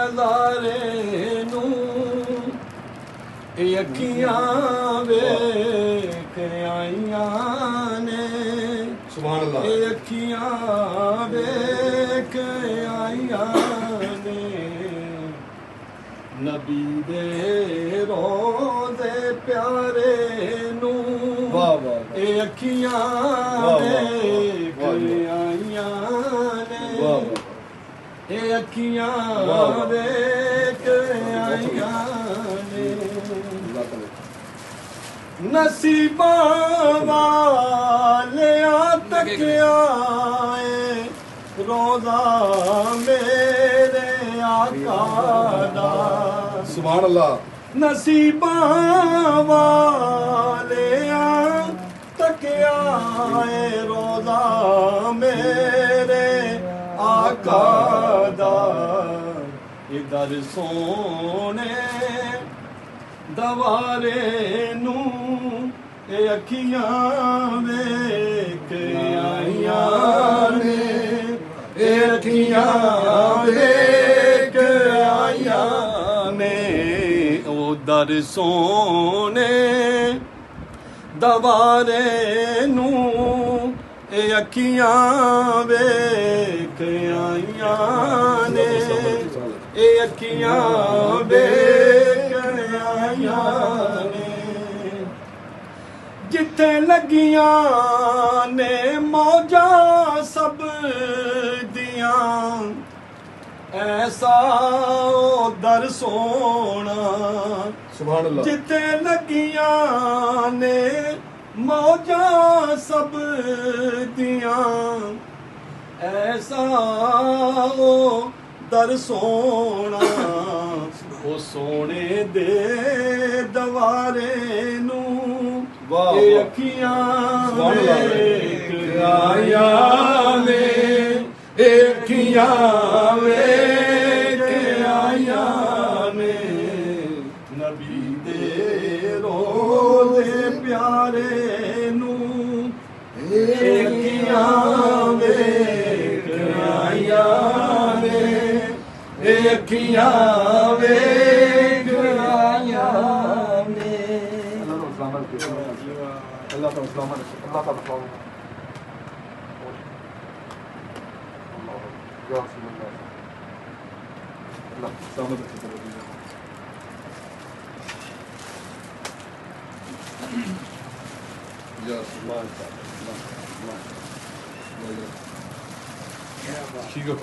नज़ारे नू अखियां वेख आईयां ने। सुभान अल्लाह। अखियां वेख आईयां ने नबी दे रोज़े प्यारे नू। वाह वाह अखियां वेख आईयां ने। अखियां वेख आईयां ने नसीबा वाले तक आए रोज़ा मेरे आका दा। सुभान अल्लाह। नसीबा वाले तक आए रोज़ा मेरे आका दा। इधर सोने दवारे नू अखियां वेख आईयां ने। अखियां वेख आईयां ने उधर सोने दवारे नू अखियां वेख आईयां ने। अखियां वेख आईयां ने जिथे लगियां ने मौजा सब दियां ऐसा दर सोना। सुभान अल्लाह। जिथे लगियां ने मौजा सब दियां ऐसा दर सोना। ओ सोने दे दवारे नू अखियां वेख आईयां ने। अखियां वेख आईयां ने नबी दे रोज़े प्यारे नू अखियां वेख आईयां ने। अखियां वेख आईयां ने। अल्लाह ताला सलामत रखे। अल्लाह ताला सलामत रखे। या रसूल अल्लाह। अल्लाह सलामत रखे। या रसूल अल्लाह। ठीक है।